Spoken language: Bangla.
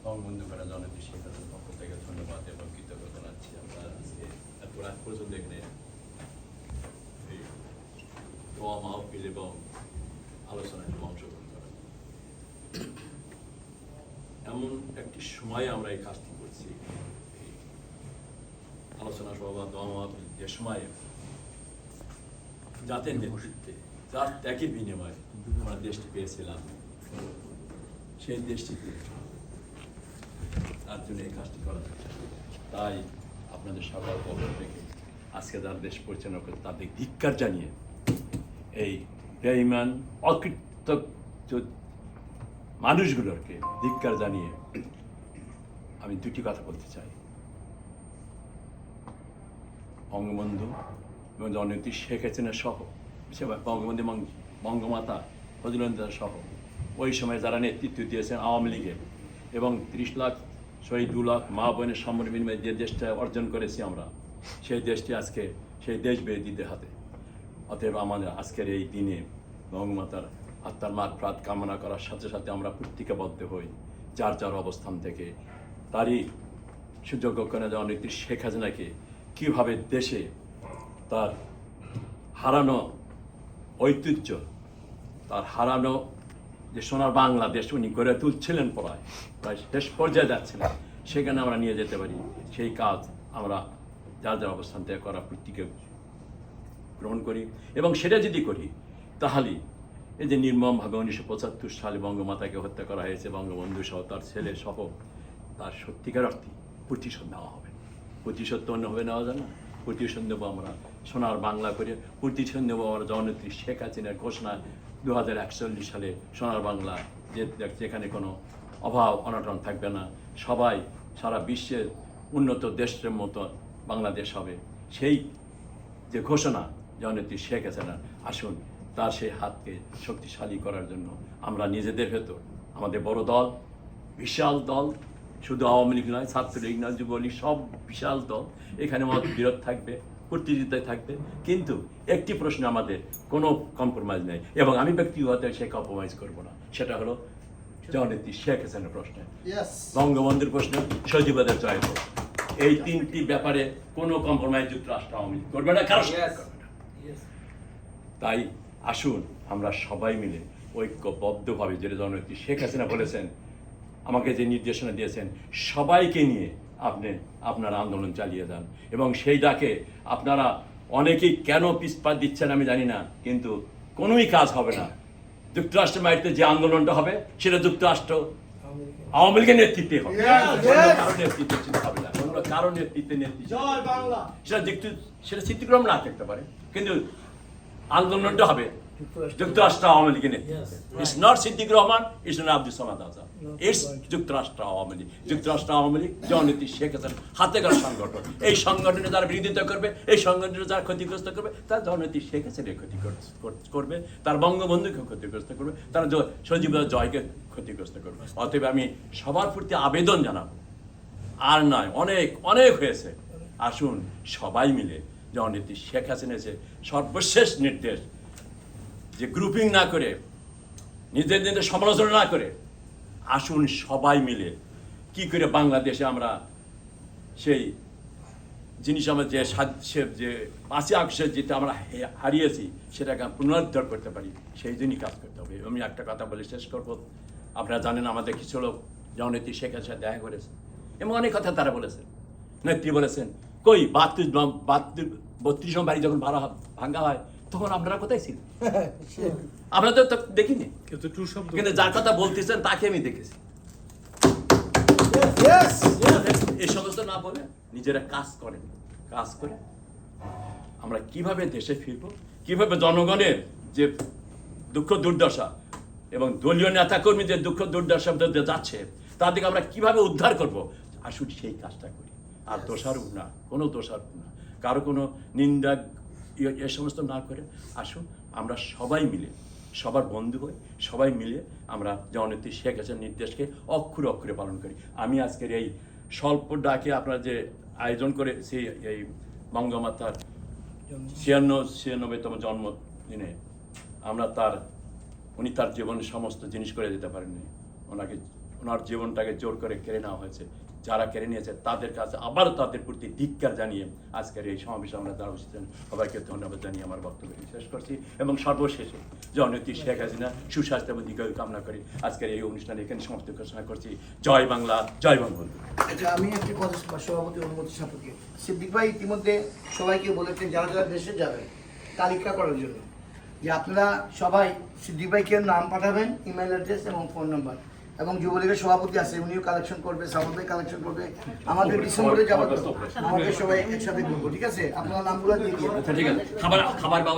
বঙ্গবন্ধু করা জননেত্রী শেখ হাসিনার পক্ষ থেকে ধন্যবাদ এবং কৃতজ্ঞতা জানাচ্ছি। আমরা আজকে এত রাত পর্যন্ত এখানে দোয়া মাহফিল এবং আলোচনায় অংশগ্রহণ করা, এমন একটি সময়ে আমরা এই কাজটি করছি। আলোচনা সভা দোয়া মাহফিল যে সময়ে জাতির নেতৃত্বে যার ত্যাগের বিনিময়ে আমরা দেশটি পেয়েছিলাম, সেই দেশটিতে তার জন্য এই কাজটি করা যাচ্ছে। তাই আপনাদের সবার পক্ষ থেকে আজকে যারা দেশ পরিচালনা করে তাদের ধিক্কার জানিয়ে এই বেঈমান অকৃতজ্ঞ মানুষগুলোকে ধিক্কার জানিয়ে আমি দুটি কথা বলতে চাই। বঙ্গবন্ধু এবং জননেত্রী শেখ হাসিনা সহ বঙ্গবন্ধু বঙ্গমাতা ফজিলাতুন্নেসা সহ ওই সময় যারা নেতৃত্ব দিয়েছেন আওয়ামী লীগের এবং 30 লাখ শহীদ 2 লাখ মা বোনের সম্মান বিনিময়ে যে দেশটা অর্জন করেছি আমরা, সেই দেশটি আজকে সেই দেশবিরোধীদের হাতে। অতএব আমাদের আজকের এই দিনে বঙ্গমাতার আত্মার মাগফিরাত কামনা করার সাথে সাথে আমরা প্রতিজ্ঞাবদ্ধ হই যার যার অবস্থান থেকে তারই সুযোগ্য কন্যা জননেত্রী শেখ হাসিনাকে কীভাবে দেশে তার হারানো ঐতিহ্য, তার হারানো যে সোনার বাংলাদেশ উনি গড়ে তুলছিলেন, প্রায় শেষ পর্যায়ে যাচ্ছিলেন, সেখানে আমরা নিয়ে যেতে পারি। সেই কাজ আমরা যার যার অবস্থান থেকে করা প্রত্যেকে গ্রহণ করি এবং সেটা যদি করি তাহলে এই যে নির্মমভাবে 1975 সালে বঙ্গমাতাকে হত্যা করা হয়েছে, বঙ্গবন্ধু সহ তার ছেলে সহ, তার সত্যিকার অর্থে প্রতিশোধ নেওয়া হবে। প্রতিশোধ তো অন্যভাবে নেওয়া যায় না। প্রতিশোধ নেবো আমরা সোনার বাংলা করে, প্রতিশোধ নেবো আমরা জননেত্রী শেখ হাসিনার ঘোষণা 2041 সালে সোনার বাংলা, যেখানে কোনো অভাব অনটন থাকবে না, সবাই সারা বিশ্বের উন্নত দেশের মতো বাংলাদেশ হবে। সেই যে ঘোষণা জননেত্রী শেখ হাসিনা, আসুন তার সেই হাতকে শক্তিশালী করার জন্য আমরা নিজেদের ভেতর আমাদের বড় দল, বিশাল দল, শুধু আওয়ামী লীগ নয়, ছাত্রলীগ নয়, যুবলীগ, সব বিশাল দল এখানে মত বিরোধ থাকবে, প্রতিযোগিতায় থাকবে, কিন্তু একটি প্রশ্ন আমাদের কোনো কম্প্রোমাইজ নেই এবং আমি ব্যক্তিগত সে কম্প্রোমাইজ করবো না। সেটা হলো জননেত্রী শেখ হাসিনার প্রশ্ন, বঙ্গবন্ধুর প্রশ্ন, সজীবদের জয় হোক। এই তিনটি ব্যাপারে কোনো কম্প্রোমাইজ যুক্তরাষ্ট্র আওয়ামী লীগ করবে না, কারণ তাই আসুন আমরা সবাই মিলে ঐক্যবদ্ধভাবে, যেটা জননেত্রী শেখ হাসিনা বলেছেন, আমাকে যে নির্দেশনা দিয়েছেন, সবাইকে নিয়ে আপনারা আন্দোলন চালিয়ে যান এবং সেই ডাকে আপনারা অনেকেই কেন পিছপা দিচ্ছেন আমি জানি না, কিন্তু কোনোই কাজ হবে না। যুক্তরাষ্ট্রের মাটিতে যে আন্দোলনটা হবে সেটা যুক্তরাষ্ট্র আওয়ামী লীগের নেতৃত্বে হবে, কারো নেতৃত্বে হবে না, কোনো কারো নেতৃত্বে সেটা চিত্রক্রম না থাকতে পারে, কিন্তু আন্দোলনটা হবে যুক্তরাষ্ট্র আওয়ামী লীগের নেতৃত্বে। It's not Siddique Rahman, it's not Abdul Samad Azad, it's যুক্তরাষ্ট্র আওয়ামী লীগ। যুক্তরাষ্ট্র আওয়ামী লীগ জননেত্রী শেখ হাসিনার হাতে গড়া সংগঠন। এই সংগঠনে যারা বিরোধিতা করবে, এই সংগঠনে যারা ক্ষতিগ্রস্ত করবে, তারা জননেত্রী শেখ হাসিনাকে ক্ষতি করবে, তার বঙ্গবন্ধুকে ক্ষতিগ্রস্ত করবে, তারা সজীবদের জয়কে ক্ষতিগ্রস্ত করবে। অতএব আমি সবার প্রতি আবেদন জানাবো, আর নয়, অনেক অনেক হয়েছে, আসুন সবাই মিলে জননেত্রী শেখ হাসিনার যে সর্বশেষ নির্দেশ, যে গ্রুপিং না করে, নিজেদের সমালোচনা না করে, আসুন সবাই মিলে কি করে বাংলাদেশে আমরা সেই জিনিস আমরা যে 5ই আগস্টে যেটা আমরা হারিয়েছি সেটাকে পুনরুদ্ধার করতে পারি, সেই জন্যই কাজ করতে হবে। আমি একটা কথা বলে শেষ করব। আপনারা জানেন আমাদের কিছু লোক জননেত্রী শেখ হাসিনার দেখা করেছে এবং অনেক কথা তারা বলেছেন। নেত্রী বলেছেন, কই 32 বাড়ি যখন ভাঙা হয় তখন আপনারা কোথায় ছিলেন? আমরা তো দেখিনি, কিন্তু যার কথা বলতেছেন তাকে আমি দেখেছি। এই সমস্ত না বলে নিজেরা কাজ করে আমরা কিভাবে দেশে ফিরবো, কিভাবে জনগণের যে দুঃখ দুর্দশা এবং দলীয় নেতাকর্মীদের দুঃখ দুর্দশা যাচ্ছে তাদেরকে আমরা কিভাবে উদ্ধার করব, আসুন সেই কাজটা করি। আর দোষারোপ না, কোনো দোষারোপ না, কারো কোনো নিন্দা এ সমস্ত না করে আসুন আমরা সবাই মিলে, সবার বন্ধু হই, সবাই মিলে আমরা জননেত্রী শেখ হাসিনার নির্দেশকে অক্ষরে অক্ষরে পালন করি। আমি আজকের এই স্বল্প ডাকে আপনারা যে আয়োজন করে সেই এই বঙ্গমাতার 96তম জন্মদিনে আমরা উনি তার জীবনের সমস্ত জিনিস করে দিতে পারেননি, ওনার জীবনটাকে জোর করে কেড়ে নেওয়া হয়েছে। যারা কেড়ে নিয়েছে তাদের কাছে আবারও তাদের প্রতি ধিক্কার জানিয়ে আজকের এই সমাবেশে আমরা যারা বসেছেন সবাইকে ধন্যবাদ জানিয়ে আমার বক্তব্য শেষ করছি। এবং সর্বশেষে জননেত্রী শেখ হাসিনা সুস্বাস্থ্য এবং দীর্ঘায়ু কামনা করে আজকের এই অনুষ্ঠানে এখানে সমাপ্ত ঘোষণা করছি। জয় বাংলা, জয় বঙ্গবন্ধু। আচ্ছা, আমি একটি কথা সভাপতি অনুমতি সাপেক্ষে সিদ্দিক ভাই ইতিমধ্যে সবাইকে বলেছেন যারা যারা দেশে যাবে তালিকা করার জন্য যে আপনারা সবাই সিদ্দিক ভাইকে নাম পাঠাবেন, ইমেল অ্যাড্রেস এবং ফোন নাম্বার। এবং যুবলীগের সভাপতি আছে, উনিও কালেকশন করবে, সামন্ত ভাই কালেকশন করবে। আমাদের ডিসেম্বরে যাওয়ার আমাদের সবাই একসাথে করবো, ঠিক আছে? আপনারা নামগুলো দিয়ে দিন। আচ্ছা ঠিক আছে, খাবার